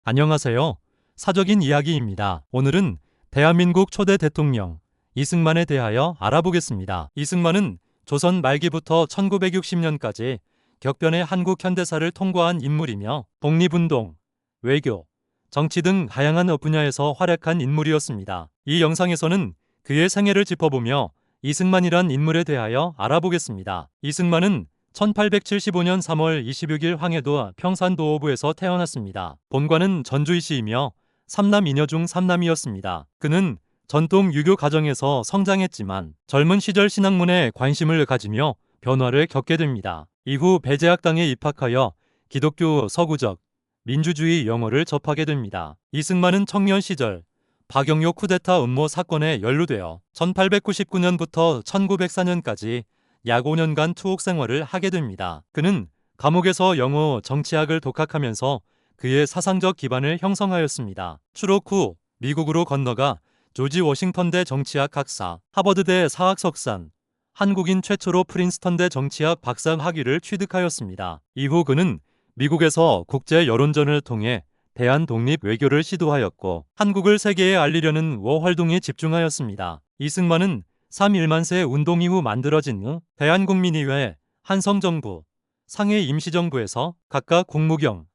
안녕하세요. 사적인 이야기입니다. 오늘은 대한민국 초대 대통령 이승만에 대하여 알아보겠습니다. 이승만은 조선 말기부터 1960년까지 격변의 한국 현대사를 통과한 인물이며 독립운동, 외교, 정치 등 다양한 분야에서 활약한 인물이었습니다. 이 영상에서는 그의 생애를 짚어보며 이승만이란 인물에 대하여 알아보겠습니다. 이승만은 1875년 3월 26일 황해도 평산도호부에서 태어났습니다. 본관은 전주이시이며 삼남 이녀 중 삼남이었습니다. 그는 전통 유교 가정에서 성장했지만 젊은 시절 신학문에 관심을 가지며 변화를 겪게 됩니다. 이후 배제학당에 입학하여 기독교 서구적 민주주의 영어를 접하게 됩니다. 이승만은 청년 시절 박영효 쿠데타 음모 사건에 연루되어 1899년부터 1904년까지 약 5년간 투옥 생활을 하게 됩니다. 그는 감옥에서 영어 정치학을 독학하면서 그의 사상적 기반을 형성하였습니다. 추록 후 미국으로 건너가 조지 워싱턴대 정치학 학사, 하버드대 사학 석산, 한국인 최초로 프린스턴대 정치학 박사 학위를 취득하였습니다. 이후 그는 미국에서 국제 여론전을 통해 대한 독립 외교를 시도하였고 한국을 세계에 알리려는 활동에 집중하였습니다. 이승만은 3.1만세 운동 이후 만들어진 대한국민의회, 한성정부, 상해 임시정부에서 각각 국무경,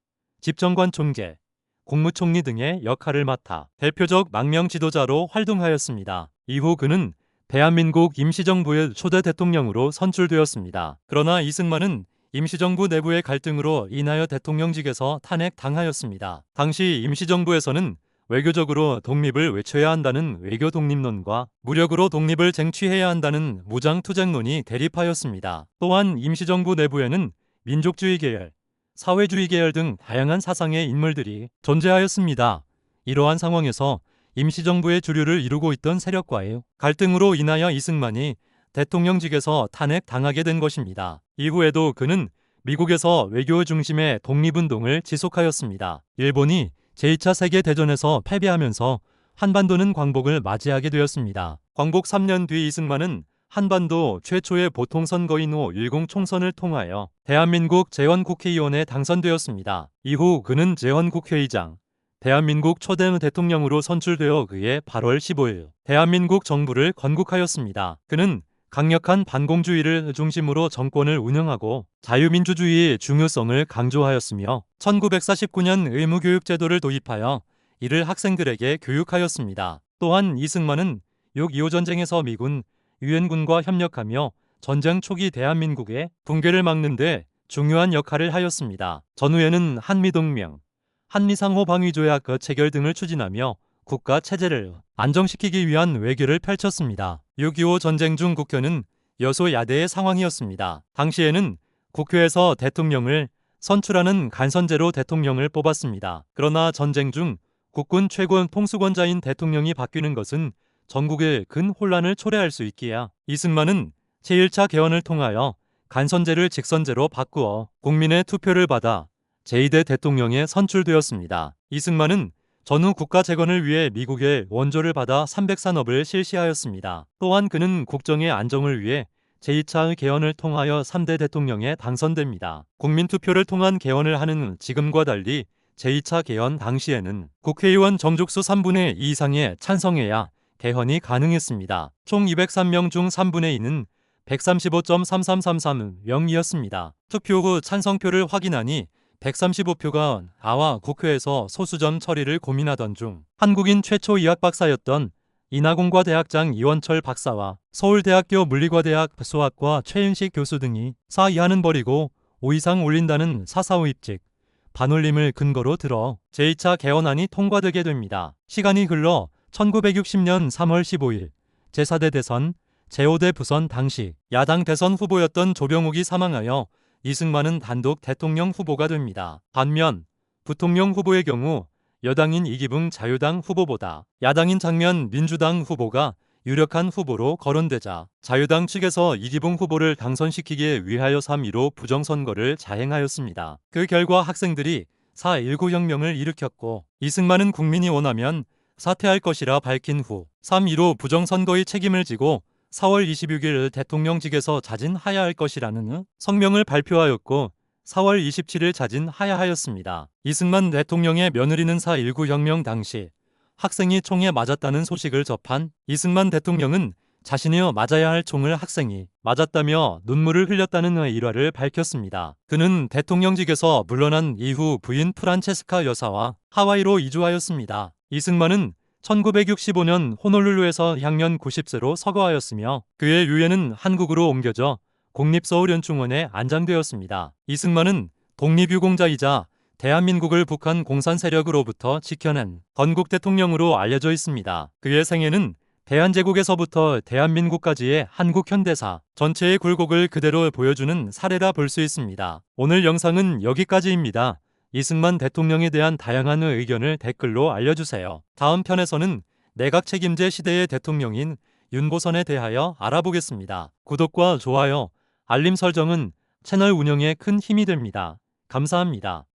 집정관 총재, 국무총리 등의 역할을 맡아 대표적 망명 지도자로 활동하였습니다. 이후 그는 대한민국 임시정부의 초대 대통령으로 선출되었습니다. 그러나 이승만은 임시정부 내부의 갈등으로 인하여 대통령직에서 탄핵당하였습니다. 당시 임시정부에서는 외교적으로 독립을 외쳐야 한다는 외교 독립론과 무력으로 독립을 쟁취해야 한다는 무장투쟁론이 대립하였습니다. 또한 임시정부 내부에는 민족주의 계열, 사회주의 계열 등 다양한 사상의 인물들이 존재하였습니다. 이러한 상황에서 임시정부의 주류를 이루고 있던 세력과의 갈등으로 인하여 이승만이 대통령직에서 탄핵당하게 된 것입니다. 이후에도 그는 미국에서 외교 중심의 독립운동을 지속하였습니다. 일본이 제2차 세계대전에서 패배하면서 한반도는 광복을 맞이하게 되었습니다. 광복 3년 뒤 이승만은 한반도 최초의 보통선거인 5.10 총선을 통하여 대한민국 재헌국회의원에 당선되었습니다. 이후 그는 재헌국회의장, 대한민국 초대 대통령으로 선출되어 그해 8월 15일 대한민국 정부를 건국하였습니다. 그는 강력한 반공주의를 중심으로 정권을 운영하고 자유민주주의의 중요성을 강조하였으며 1949년 의무교육제도를 도입하여 이를 학생들에게 교육하였습니다. 또한 이승만은 6.25 전쟁에서 미군, 유엔군과 협력하며 전쟁 초기 대한민국의 붕괴를 막는 데 중요한 역할을 하였습니다. 전후에는 한미동맹, 한미상호방위조약 체결 등을 추진하며 국가 체제를 안정시키기 위한 외교를 펼쳤습니다. 6.25 전쟁 중 국회는 여소야대의 상황이었습니다. 당시에는 국회에서 대통령을 선출하는 간선제로 대통령을 뽑았습니다. 그러나 전쟁 중 국군 최고 통수권자인 대통령이 바뀌는 것은 전국에 큰 혼란을 초래할 수 있기에 이승만은 제1차 개헌을 통하여 간선제를 직선제로 바꾸어 국민의 투표를 받아 제2대 대통령에 선출되었습니다. 이승만은 전후 국가 재건을 위해 미국의 원조를 받아 300산업을 실시하였습니다. 또한 그는 국정의 안정을 위해 제2차 개헌을 통하여 3대 대통령에 당선됩니다. 국민투표를 통한 개헌을 하는 지금과 달리 제2차 개헌 당시에는 국회의원 정족수 3분의 2 이상의 찬성해야 개헌이 가능했습니다. 총 203명 중 3분의 2는 135.3333명이었습니다. 투표 후 찬성표를 확인하니 135표가 나와 국회에서 소수점 처리를 고민하던 중 한국인 최초 의학 박사였던 인하공과 대학장 이원철 박사와 서울대학교 물리과대학 수학과 최윤식 교수 등이 4 이하는 버리고 5 이상 올린다는 사사오입직 반올림을 근거로 들어 제2차 개헌안이 통과되게 됩니다. 시간이 흘러 1960년 3월 15일 제4대 대선 제5대 부선 당시 야당 대선 후보였던 조병옥이 사망하여 이승만은 단독 대통령 후보가 됩니다. 반면 부통령 후보의 경우 여당인 이기붕 자유당 후보보다 야당인 장면 민주당 후보가 유력한 후보로 거론되자 자유당 측에서 이기붕 후보를 당선시키기 위하여 3.15 부정선거를 자행하였습니다. 그 결과 학생들이 4.19 혁명을 일으켰고 이승만은 국민이 원하면 사퇴할 것이라 밝힌 후 3.15 부정선거의 책임을 지고 4월 26일 대통령직에서 자진하야 할 것이라는 성명을 발표하였고 4월 27일 자진 하야하였습니다. 이승만 대통령의 며느리는 4.19 혁명 당시 학생이 총에 맞았다는 소식을 접한 이승만 대통령은 자신이 맞아야 할 총을 학생이 맞았다며 눈물을 흘렸다는 일화를 밝혔습니다. 그는 대통령직에서 물러난 이후 부인 프란체스카 여사와 하와이로 이주하였습니다. 이승만은 1965년 호놀룰루에서 향년 90세로 서거하였으며 그의 유해는 한국으로 옮겨져 국립서울연중원에 안장되었습니다. 이승만은 독립유공자이자 대한민국을 북한 공산 세력으로부터 지켜낸 건국 대통령으로 알려져 있습니다. 그의 생애는 대한제국에서부터 대한민국까지의 한국 현대사 전체의 굴곡을 그대로 보여주는 사례라 볼 수 있습니다. 오늘 영상은 여기까지입니다. 이승만 대통령에 대한 다양한 의견을 댓글로 알려주세요. 다음 편에서는 내각 책임제 시대의 대통령인 윤보선에 대하여 알아보겠습니다. 구독과 좋아요, 알림 설정은 채널 운영에 큰 힘이 됩니다. 감사합니다.